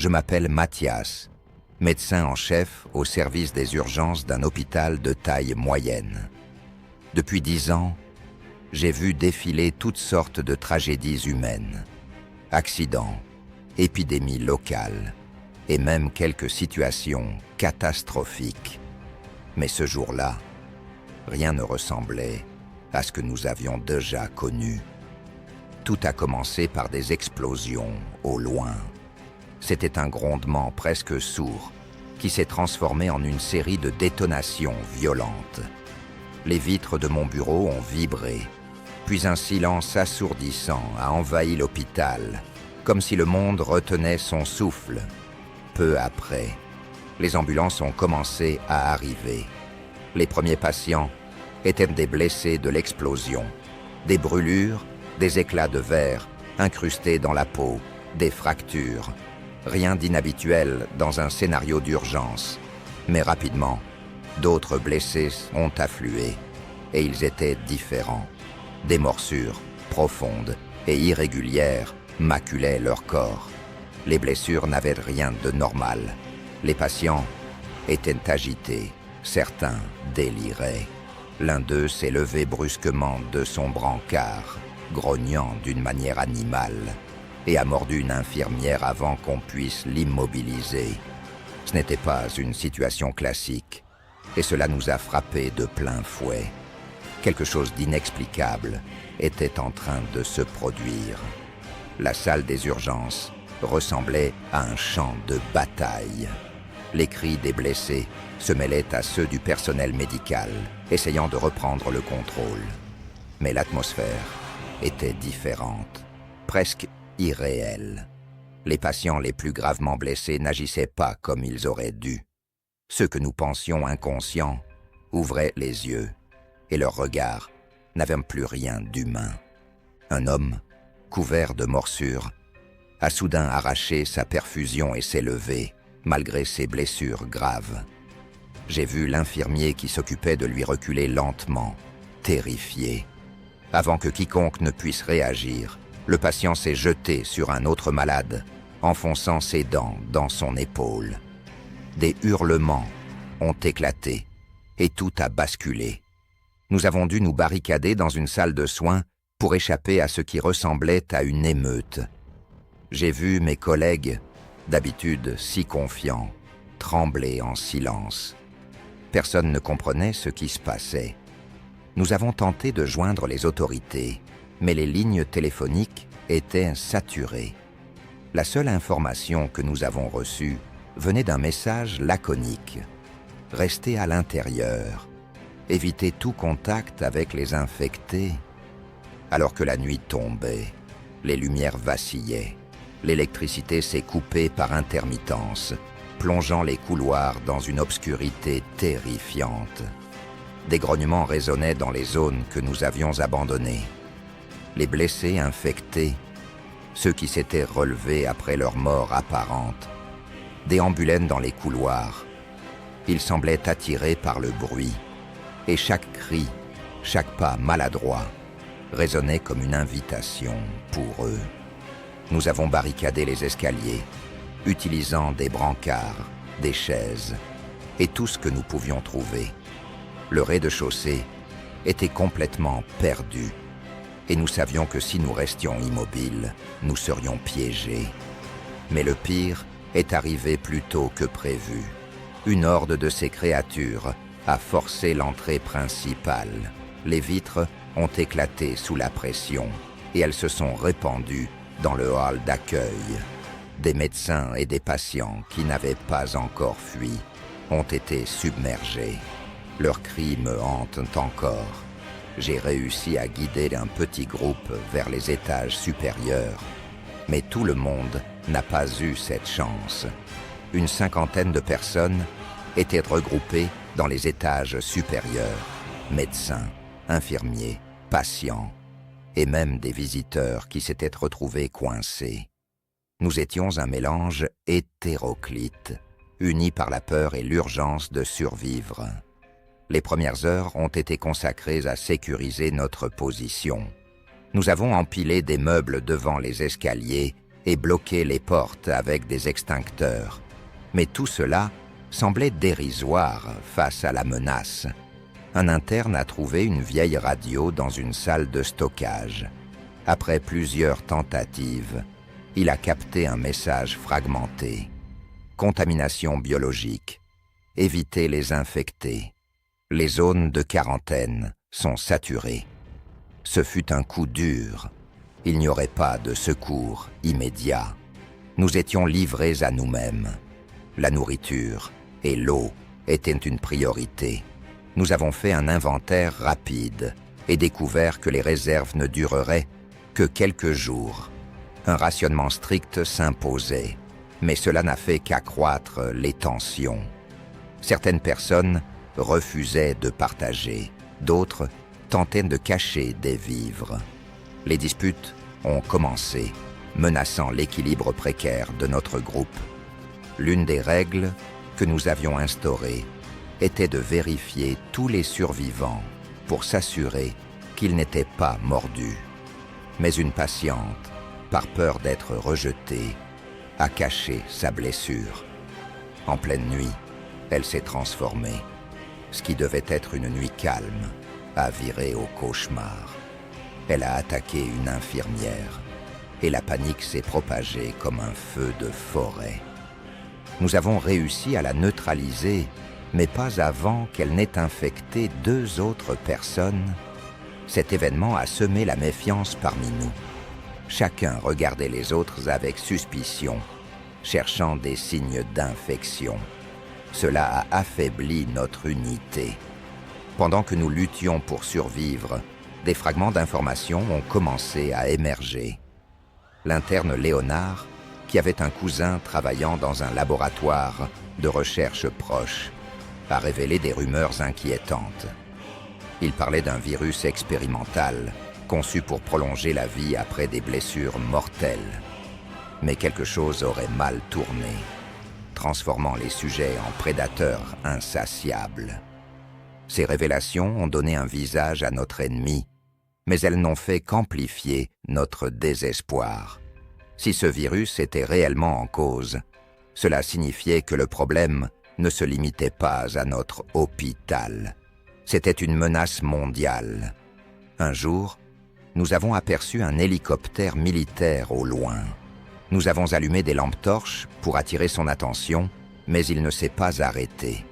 Je m'appelle Mathias, médecin en chef au service des urgences d'un hôpital de taille moyenne. Depuis 10 ans, j'ai vu défiler toutes sortes de tragédies humaines, accidents, épidémies locales et même quelques situations catastrophiques. Mais ce jour-là, rien ne ressemblait à ce que nous avions déjà connu. Tout a commencé par des explosions au loin. C'était un grondement presque sourd qui s'est transformé en une série de détonations violentes. Les vitres de mon bureau ont vibré, puis un silence assourdissant a envahi l'hôpital, comme si le monde retenait son souffle. Peu après, les ambulances ont commencé à arriver. Les premiers patients étaient des blessés de l'explosion, des brûlures, des éclats de verre incrustés dans la peau, des fractures. Rien d'inhabituel dans un scénario d'urgence. Mais rapidement, d'autres blessés ont afflué, et ils étaient différents. Des morsures profondes et irrégulières maculaient leur corps. Les blessures n'avaient rien de normal. Les patients étaient agités, certains déliraient. L'un d'eux s'est levé brusquement de son brancard, grognant d'une manière animale, et a mordu une infirmière avant qu'on puisse l'immobiliser. Ce n'était pas une situation classique, et cela nous a frappés de plein fouet. Quelque chose d'inexplicable était en train de se produire. La salle des urgences ressemblait à un champ de bataille. Les cris des blessés se mêlaient à ceux du personnel médical, essayant de reprendre le contrôle. Mais l'atmosphère était différente, presque irréelle. Les patients les plus gravement blessés n'agissaient pas comme ils auraient dû. Ceux que nous pensions inconscients ouvraient les yeux, et leurs regards n'avaient plus rien d'humain. Un homme, couvert de morsures, a soudain arraché sa perfusion et s'est levé, malgré ses blessures graves. J'ai vu l'infirmier qui s'occupait de lui reculer lentement, terrifié. Avant que quiconque ne puisse réagir, le patient s'est jeté sur un autre malade, enfonçant ses dents dans son épaule. Des hurlements ont éclaté, et tout a basculé. Nous avons dû nous barricader dans une salle de soins pour échapper à ce qui ressemblait à une émeute. J'ai vu mes collègues, d'habitude si confiants, trembler en silence. Personne ne comprenait ce qui se passait. Nous avons tenté de joindre les autorités, mais les lignes téléphoniques étaient saturées. La seule information que nous avons reçue venait d'un message laconique. Restez à l'intérieur. Évitez tout contact avec les infectés. Alors que la nuit tombait, les lumières vacillaient. L'électricité s'est coupée par intermittence, plongeant les couloirs dans une obscurité terrifiante. Des grognements résonnaient dans les zones que nous avions abandonnées. Les blessés infectés, ceux qui s'étaient relevés après leur mort apparente, déambulaient dans les couloirs. Ils semblaient attirés par le bruit, et chaque cri, chaque pas maladroit, résonnait comme une invitation pour eux. Nous avons barricadé les escaliers, utilisant des brancards, des chaises, et tout ce que nous pouvions trouver. Le rez-de-chaussée était complètement perdu, et nous savions que si nous restions immobiles, nous serions piégés. Mais le pire est arrivé plus tôt que prévu. Une horde de ces créatures a forcé l'entrée principale. Les vitres ont éclaté sous la pression, et elles se sont répandues dans le hall d'accueil. Des médecins et des patients qui n'avaient pas encore fui ont été submergés. Leurs cris me hantent encore. J'ai réussi à guider un petit groupe vers les étages supérieurs, mais tout le monde n'a pas eu cette chance. Une 50aine de personnes étaient regroupées dans les étages supérieurs, médecins, infirmiers, patients, et même des visiteurs qui s'étaient retrouvés coincés. Nous étions un mélange hétéroclite, unis par la peur et l'urgence de survivre. Les premières heures ont été consacrées à sécuriser notre position. Nous avons empilé des meubles devant les escaliers et bloquer les portes avec des extincteurs. Mais tout cela semblait dérisoire face à la menace. Un interne a trouvé une vieille radio dans une salle de stockage. Après plusieurs tentatives, il a capté un message fragmenté. Contamination biologique. Évitez les infectés. Les zones de quarantaine sont saturées. Ce fut un coup dur. Il n'y aurait pas de secours immédiat. Nous étions livrés à nous-mêmes. La nourriture et l'eau étaient une priorité. Nous avons fait un inventaire rapide et découvert que les réserves ne dureraient que quelques jours. Un rationnement strict s'imposait, mais cela n'a fait qu'accroître les tensions. Certaines personnes refusaient de partager, d'autres tentaient de cacher des vivres. Les disputes ont commencé, menaçant l'équilibre précaire de notre groupe. L'une des règles que nous avions instaurées était de vérifier tous les survivants pour s'assurer qu'ils n'étaient pas mordus. Mais une patiente, par peur d'être rejetée, a caché sa blessure. En pleine nuit, elle s'est transformée. Ce qui devait être une nuit calme a viré au cauchemar. Elle a attaqué une infirmière et la panique s'est propagée comme un feu de forêt. Nous avons réussi à la neutraliser, mais pas avant qu'elle n'ait infecté 2 autres personnes. Cet événement a semé la méfiance parmi nous. Chacun regardait les autres avec suspicion, cherchant des signes d'infection. Cela a affaibli notre unité. Pendant que nous luttions pour survivre, des fragments d'informations ont commencé à émerger. L'interne Léonard, qui avait un cousin travaillant dans un laboratoire de recherche proche, a révélé des rumeurs inquiétantes. Il parlait d'un virus expérimental, conçu pour prolonger la vie après des blessures mortelles. Mais quelque chose aurait mal tourné, transformant les sujets en prédateurs insatiables. Ces révélations ont donné un visage à notre ennemi, mais elles n'ont fait qu'amplifier notre désespoir. Si ce virus était réellement en cause, cela signifiait que le problème ne se limitait pas à notre hôpital. C'était une menace mondiale. Un jour, nous avons aperçu un hélicoptère militaire au loin. Nous avons allumé des lampes torches pour attirer son attention, mais il ne s'est pas arrêté.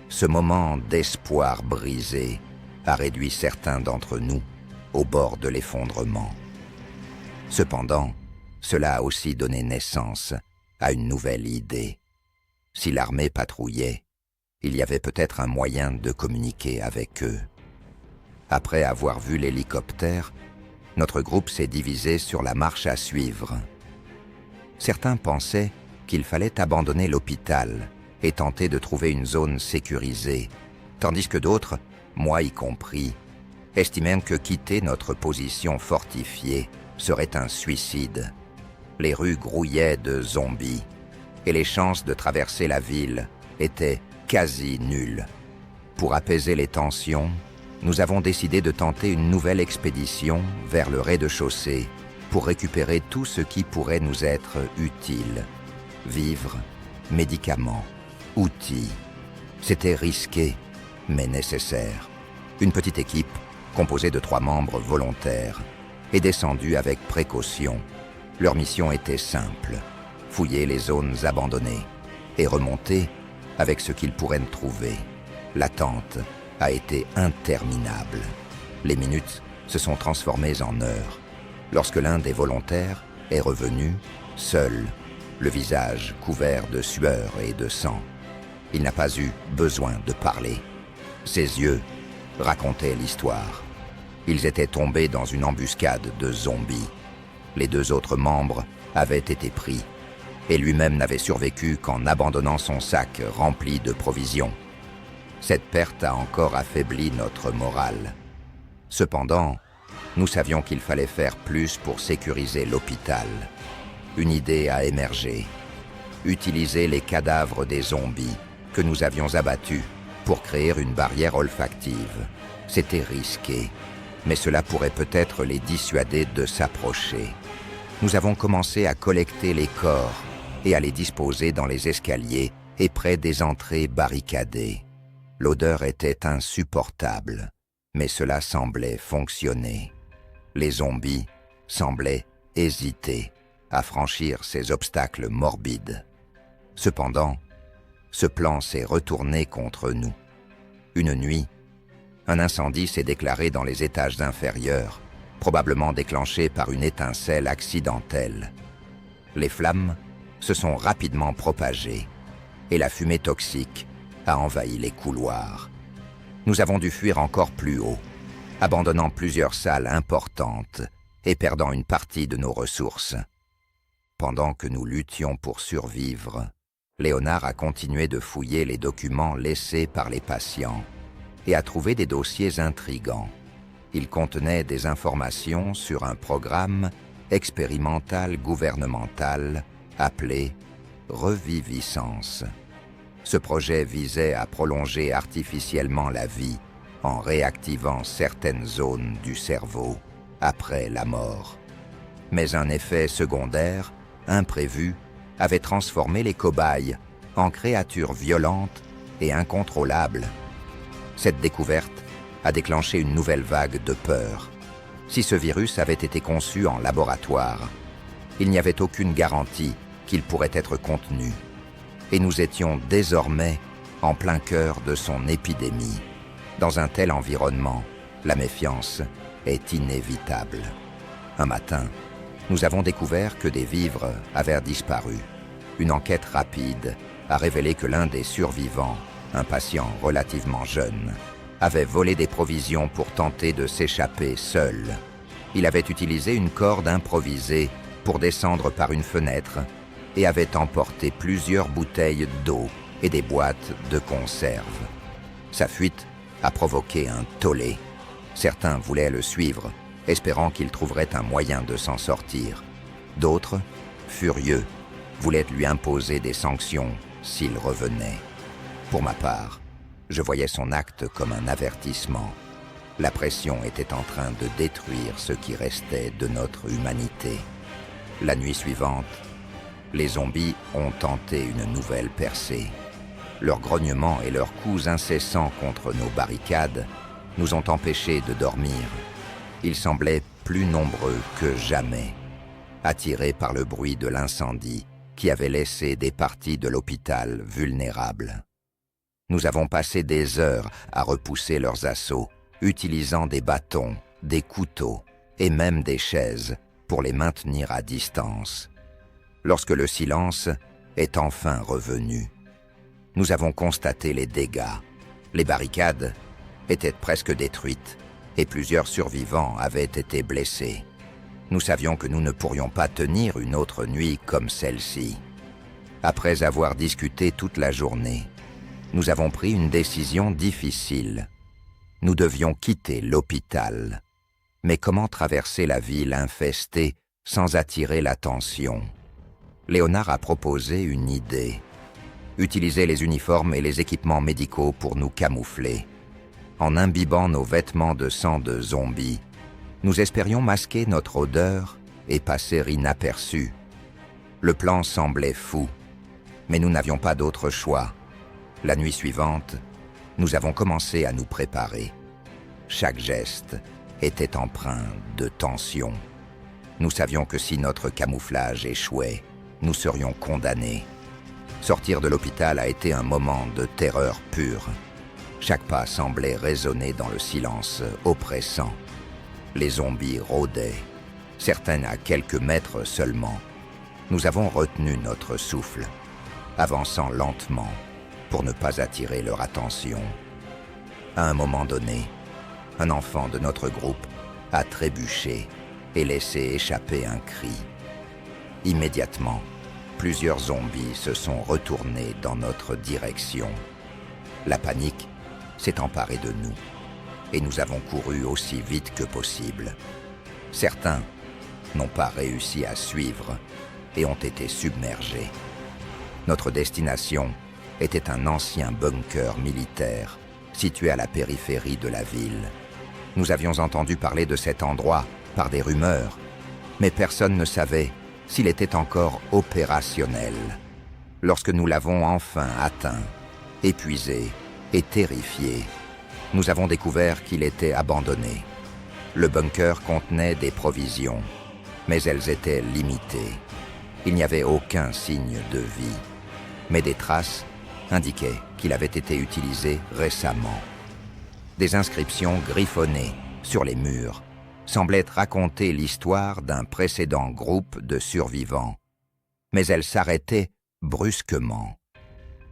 Ce moment d'espoir brisé a réduit certains d'entre nous au bord de l'effondrement. Cependant, cela a aussi donné naissance à une nouvelle idée. Si l'armée patrouillait, il y avait peut-être un moyen de communiquer avec eux. Après avoir vu l'hélicoptère, notre groupe s'est divisé sur la marche à suivre. Certains pensaient qu'il fallait abandonner l'hôpital et tenter de trouver une zone sécurisée, tandis que d'autres, moi y compris, estimaient que quitter notre position fortifiée serait un suicide. Les rues grouillaient de zombies et les chances de traverser la ville étaient quasi nulles. Pour apaiser les tensions, nous avons décidé de tenter une nouvelle expédition vers le rez-de-chaussée pour récupérer tout ce qui pourrait nous être utile. Vivres, médicaments, outils. C'était risqué, mais nécessaire. Une petite équipe, composée de 3 membres volontaires, est descendue avec précaution. Leur mission était simple, fouiller les zones abandonnées et remonter avec ce qu'ils pourraient trouver. L'attente a été interminable. Les minutes se sont transformées en heures. Lorsque l'un des volontaires est revenu, seul, le visage couvert de sueur et de sang, il n'a pas eu besoin de parler. Ses yeux racontaient l'histoire. Ils étaient tombés dans une embuscade de zombies. Les 2 autres membres avaient été pris, et lui-même n'avait survécu qu'en abandonnant son sac rempli de provisions. Cette perte a encore affaibli notre morale. Cependant, nous savions qu'il fallait faire plus pour sécuriser l'hôpital. Une idée a émergé. Utiliser les cadavres des zombies que nous avions abattus pour créer une barrière olfactive. C'était risqué, mais cela pourrait peut-être les dissuader de s'approcher. nous avons commencé à collecter les corps et à les disposer dans les escaliers et près des entrées barricadées. L'odeur était insupportable, mais cela semblait fonctionner. Les zombies semblaient hésiter à franchir ces obstacles morbides. Cependant, ce plan s'est retourné contre nous. Une nuit, un incendie s'est déclaré dans les étages inférieurs, probablement déclenché par une étincelle accidentelle. Les flammes se sont rapidement propagées et la fumée toxique a envahi les couloirs. Nous avons dû fuir encore plus haut, abandonnant plusieurs salles importantes et perdant une partie de nos ressources. Pendant que nous luttions pour survivre, Léonard a continué de fouiller les documents laissés par les patients et a trouvé des dossiers intrigants. Ils contenaient des informations sur un programme expérimental gouvernemental appelé Reviviscence. Ce projet visait à prolonger artificiellement la vie en réactivant certaines zones du cerveau après la mort. Mais un effet secondaire, imprévu, avait transformé les cobayes en créatures violentes et incontrôlables. Cette découverte a déclenché une nouvelle vague de peur. Si ce virus avait été conçu en laboratoire, il n'y avait aucune garantie qu'il pourrait être contenu. Et nous étions désormais en plein cœur de son épidémie. Dans un tel environnement, la méfiance est inévitable. Un matin, nous avons découvert que des vivres avaient disparu. Une enquête rapide a révélé que l'un des survivants, un patient relativement jeune, avait volé des provisions pour tenter de s'échapper seul. Il avait utilisé une corde improvisée pour descendre par une fenêtre et avait emporté plusieurs bouteilles d'eau et des boîtes de conserve. Sa fuite a provoqué un tollé. Certains voulaient le suivre, espérant qu'il trouverait un moyen de s'en sortir. D'autres, furieux, voulaient lui imposer des sanctions s'il revenait. Pour ma part, je voyais son acte comme un avertissement. La pression était en train de détruire ce qui restait de notre humanité. La nuit suivante, les zombies ont tenté une nouvelle percée. Leurs grognements et leurs coups incessants contre nos barricades nous ont empêchés de dormir. Ils semblaient plus nombreux que jamais, attirés par le bruit de l'incendie qui avait laissé des parties de l'hôpital vulnérables. Nous avons passé des heures à repousser leurs assauts, utilisant des bâtons, des couteaux et même des chaises pour les maintenir à distance. Lorsque le silence est enfin revenu, nous avons constaté les dégâts. Les barricades étaient presque détruites et plusieurs survivants avaient été blessés. Nous savions que nous ne pourrions pas tenir une autre nuit comme celle-ci. Après avoir discuté toute la journée, nous avons pris une décision difficile. Nous devions quitter l'hôpital. Mais comment traverser la ville infestée sans attirer l'attention? Léonard a proposé une idée. Utiliser les uniformes et les équipements médicaux pour nous camoufler. En imbibant nos vêtements de sang de zombies, nous espérions masquer notre odeur et passer inaperçus. Le plan semblait fou, mais nous n'avions pas d'autre choix. La nuit suivante, nous avons commencé à nous préparer. Chaque geste était empreint de tension. Nous savions que si notre camouflage échouait, nous serions condamnés. Sortir de l'hôpital a été un moment de terreur pure. Chaque pas semblait résonner dans le silence oppressant. Les zombies rôdaient, certains à quelques mètres seulement. Nous avons retenu notre souffle, avançant lentement pour ne pas attirer leur attention. À un moment donné, un enfant de notre groupe a trébuché et laissé échapper un cri. Immédiatement, plusieurs zombies se sont retournés dans notre direction. La panique s'est emparée de nous et nous avons couru aussi vite que possible. Certains n'ont pas réussi à suivre et ont été submergés. Notre destination était un ancien bunker militaire situé à la périphérie de la ville. Nous avions entendu parler de cet endroit par des rumeurs, mais personne ne savait s'il était encore opérationnel. Lorsque nous l'avons enfin atteint, épuisé et terrifié, nous avons découvert qu'il était abandonné. Le bunker contenait des provisions, mais elles étaient limitées. Il n'y avait aucun signe de vie, mais des traces indiquaient qu'il avait été utilisé récemment. Des inscriptions griffonnées sur les murs semblaient raconter l'histoire d'un précédent groupe de survivants, mais elles s'arrêtaient brusquement.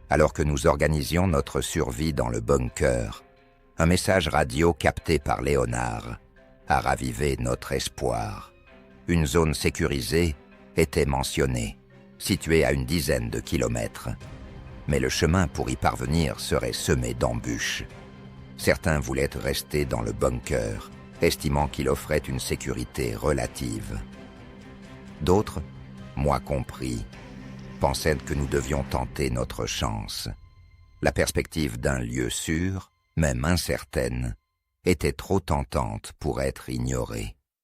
Alors que nous organisions notre survie dans le bunker, un message radio capté par Léonard a ravivé notre espoir. Une zone sécurisée était mentionnée, située à une dizaine de kilomètres. Mais le chemin pour y parvenir serait semé d'embûches. Certains voulaient rester dans le bunker, estimant qu'il offrait une sécurité relative. D'autres, moi compris, pensaient que nous devions tenter notre chance. La perspective d'un lieu sûr, même incertaine, était trop tentante pour être ignorée.